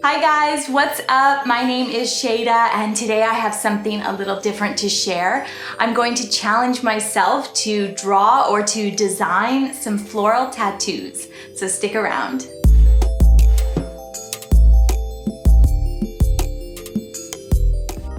Hi guys, what's up? My name is Shada and today I have something a little different to share. I'm going to challenge myself to draw or to design some floral tattoos, so stick around.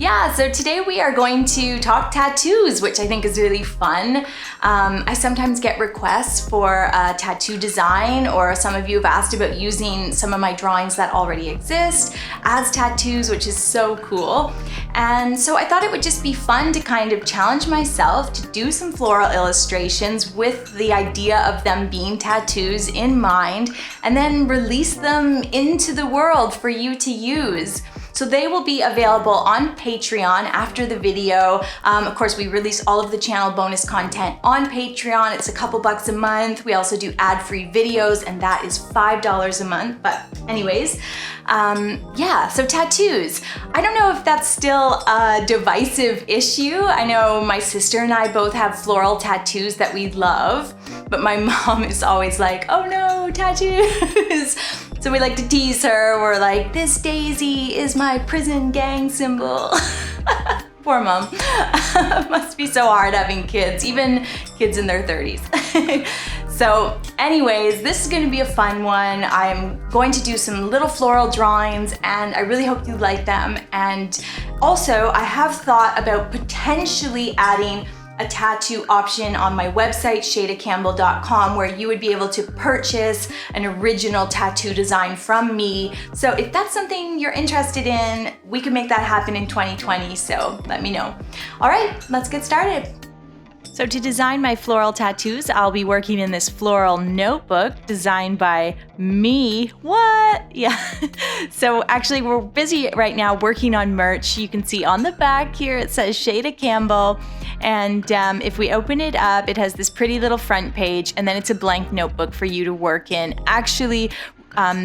Yeah, so today we are going to talk tattoos, which I think is really fun. I sometimes get requests for a tattoo design, or some of you have asked about using some of my drawings that already exist as tattoos, which is so cool. And so I thought it would just be fun to kind of challenge myself to do some floral illustrations with the idea of them being tattoos in mind, and then release them into the world for you to use. So they will be available on Patreon after the video. Of course, we release all of the channel bonus content on Patreon. It's a couple bucks a month. We also do ad-free videos, and that is $5 a month. But anyways, yeah, so tattoos. I don't know if that's still a divisive issue. I know my sister and I both have floral tattoos that we love, but my mom is always like, oh no, tattoos. So we like to tease her. We're like, this daisy is my prison gang symbol. Poor mom. Must be so hard having kids, even kids in their 30s. So anyways, this is gonna be a fun one. I'm going to do some little floral drawings and I really hope you like them. And also I have thought about potentially adding a tattoo option on my website, shadacampbell.com, where you would be able to purchase an original tattoo design from me. So if that's something you're interested in, we can make that happen in 2020, so let me know. All right, let's get started. So to design my floral tattoos, I'll be working in this floral notebook designed by me. What? Yeah. So actually we're busy right now working on merch. You can see on the back here, it says Shada Campbell. And if we open it up, it has this pretty little front page, and then it's a blank notebook for you to work in. Actually,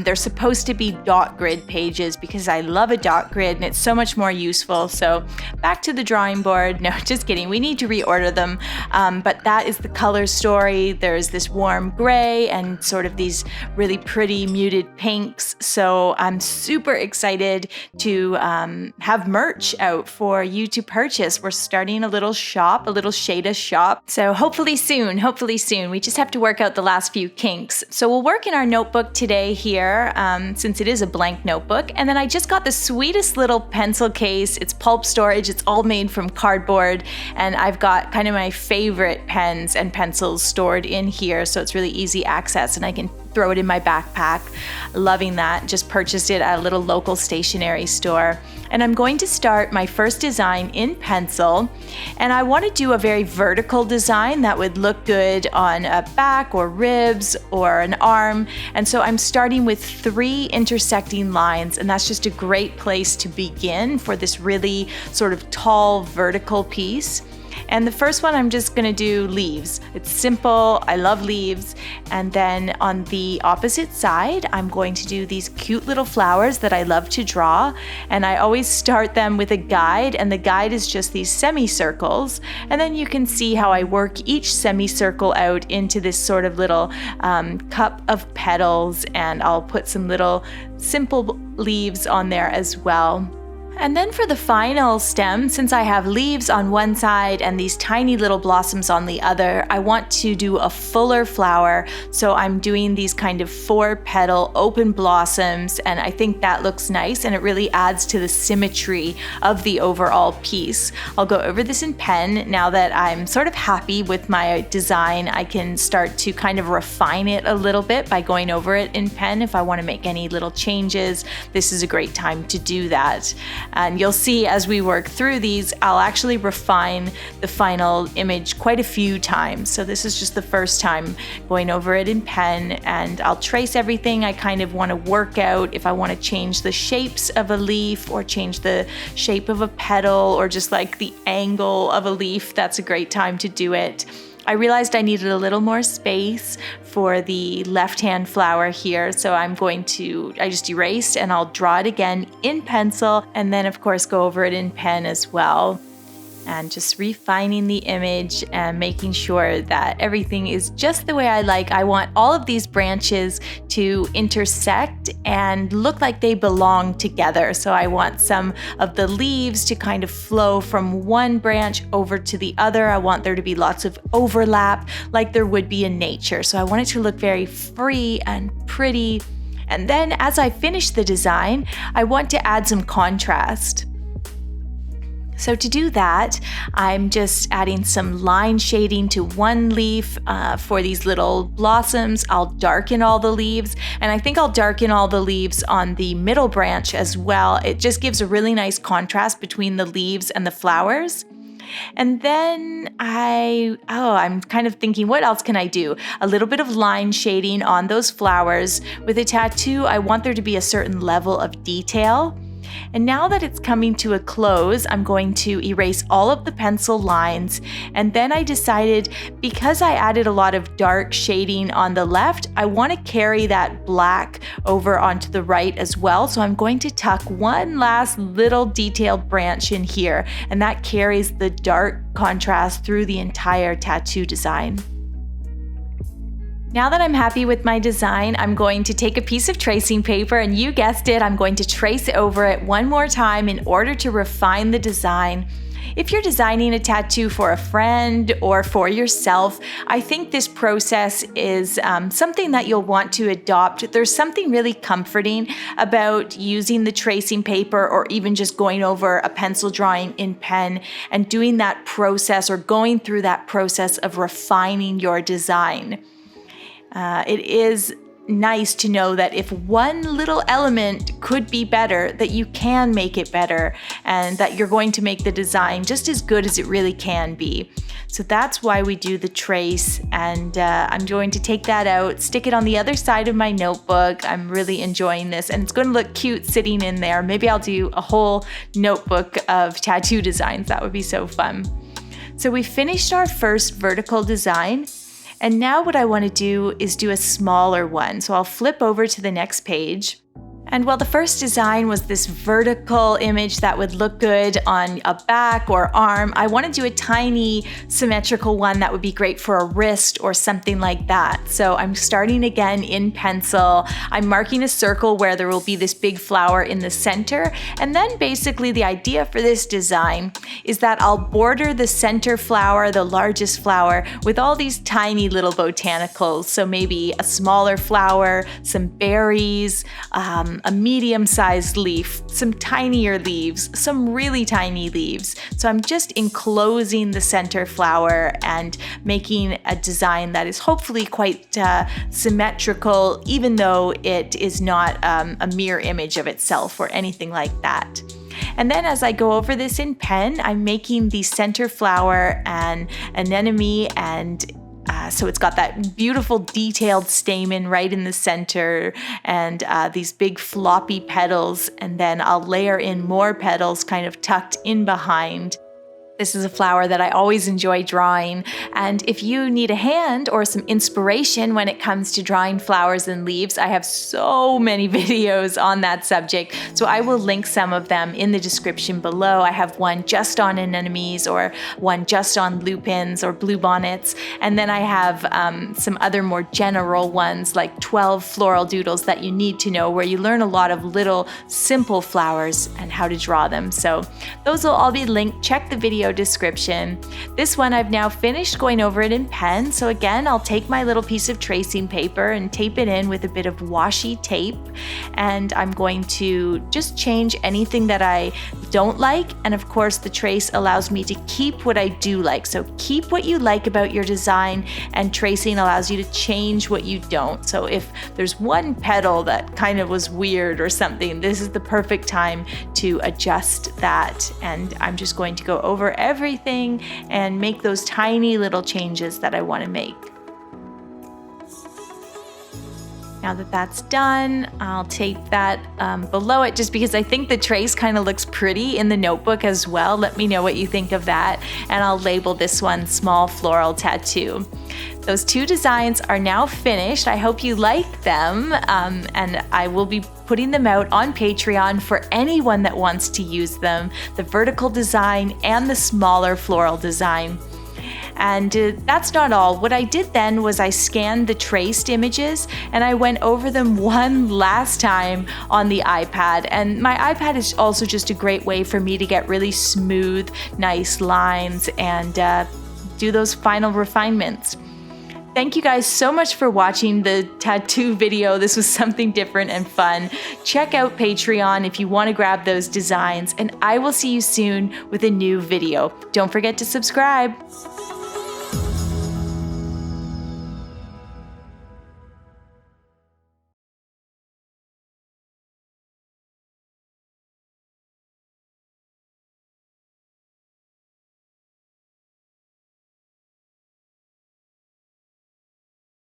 they're supposed to be dot grid pages because I love a dot grid and it's so much more useful. So back to the drawing board. No, just kidding. We need to reorder them. But that is the color story. There's this warm gray and sort of these really pretty muted pinks. So I'm super excited to have merch out for you to purchase. We're starting a little shop, a little Shada shop. So hopefully soon. We just have to work out the last few kinks. So we'll work in our notebook today here, since it is a blank notebook. And then I just got the sweetest little pencil case. It's pulp storage. It's all made from cardboard. And I've got kind of my favorite pens and pencils stored in here. So it's really easy access and I can throw it in my backpack. Loving that. Just purchased it at a little local stationery store. And I'm going to start my first design in pencil. And I want to do a very vertical design that would look good on a back or ribs or an arm. And so I'm starting with 3 intersecting lines, and that's just a great place to begin for this really sort of tall vertical piece. And the first one, I'm just gonna do leaves. It's simple, I love leaves. And then on the opposite side, I'm going to do these cute little flowers that I love to draw. And I always start them with a guide, and the guide is just these semicircles. And then you can see how I work each semicircle out into this sort of little cup of petals, and I'll put some little simple leaves on there as well. And then for the final stem, since I have leaves on one side and these tiny little blossoms on the other, I want to do a fuller flower. So I'm doing these kind of 4-petal open blossoms, and I think that looks nice and it really adds to the symmetry of the overall piece. I'll go over this in pen. Now that I'm sort of happy with my design, I can start to kind of refine it a little bit by going over it in pen. If I want to make any little changes, this is a great time to do that. And you'll see as we work through these, I'll actually refine the final image quite a few times. So this is just the first time going over it in pen, and I'll trace everything I kind of want to work out. If I want to change the shapes of a leaf or change the shape of a petal or just like the angle of a leaf, that's a great time to do it. I realized I needed a little more space for the left-hand flower here, so I just erased and I'll draw it again in pencil, and then of course go over it in pen as well. and just refining the image and making sure that everything is just the way I like. I want all of these branches to intersect and look like they belong together. So I want some of the leaves to kind of flow from one branch over to the other. I want there to be lots of overlap like there would be in nature. So I want it to look very free and pretty. And then as I finish the design, I want to add some contrast. So to do that, I'm just adding some line shading to one leaf for these little blossoms. I'll darken all the leaves, and I think I'll darken all the leaves on the middle branch as well. It just gives a really nice contrast between the leaves and the flowers. And then I'm kind of thinking, what else can I do? A little bit of line shading on those flowers. With a tattoo, I want there to be a certain level of detail. And now that it's coming to a close, I'm going to erase all of the pencil lines. And then I decided, because I added a lot of dark shading on the left, I want to carry that black over onto the right as well. So I'm going to tuck one last little detailed branch in here, and that carries the dark contrast through the entire tattoo design. Now that I'm happy with my design, I'm going to take a piece of tracing paper, and you guessed it, I'm going to trace over it one more time in order to refine the design. If you're designing a tattoo for a friend or for yourself, I think this process is something that you'll want to adopt. There's something really comforting about using the tracing paper or even just going over a pencil drawing in pen and doing that process or going through that process of refining your design. It is nice to know that if one little element could be better, that you can make it better and that you're going to make the design just as good as it really can be. So that's why we do the trace, and I'm going to take that out, stick it on the other side of my notebook. I'm really enjoying this, and it's going to look cute sitting in there. Maybe I'll do a whole notebook of tattoo designs. That would be so fun. So we finished our first vertical design. And now what I want to do is do a smaller one. So I'll flip over to the next page. And while the first design was this vertical image that would look good on a back or arm, I want to do a tiny symmetrical one that would be great for a wrist or something like that. So I'm starting again in pencil. I'm marking a circle where there will be this big flower in the center. And then basically the idea for this design is that I'll border the center flower, the largest flower, with all these tiny little botanicals. So maybe a smaller flower, some berries, a medium-sized leaf, some tinier leaves, some really tiny leaves. So I'm just enclosing the center flower and making a design that is hopefully quite symmetrical, even though it is not a mirror image of itself or anything like that. And then as I go over this in pen, I'm making the center flower an anemone, and so it's got that beautiful detailed stamen right in the center and these big floppy petals, and then I'll layer in more petals kind of tucked in behind. This is a flower that I always enjoy drawing, and if you need a hand or some inspiration when it comes to drawing flowers and leaves, I have so many videos on that subject, so I will link some of them in the description below. I have one just on anemones or one just on lupins or bluebonnets, and then I have some other more general ones like 12 floral doodles that you need to know, where you learn a lot of little simple flowers and how to draw them. So those will all be linked. Check the video description. This one I've now finished going over it in pen. So again, I'll take my little piece of tracing paper and tape it in with a bit of washi tape. And I'm going to just change anything that I don't like. And of course, the trace allows me to keep what I do like. So keep what you like about your design, and tracing allows you to change what you don't. So if there's one petal that kind of was weird or something, this is the perfect time to adjust that. And I'm just going to go over everything and make those tiny little changes that I want to make. Now Now that that's done, I'll tape that below it just because I think the trace kind of looks pretty in the notebook as well. Let me know what you think of that. And I'll label this one Small Floral Tattoo. Those two designs are now finished. I hope you like them, and I will be putting them out on Patreon for anyone that wants to use them, the vertical design and the smaller floral design. And that's not all. What I did then was I scanned the traced images and I went over them one last time on the iPad. And my iPad is also just a great way for me to get really smooth, nice lines and do those final refinements. Thank you guys so much for watching the tattoo video. This was something different and fun. Check out Patreon if you want to grab those designs, and I will see you soon with a new video. Don't forget to subscribe.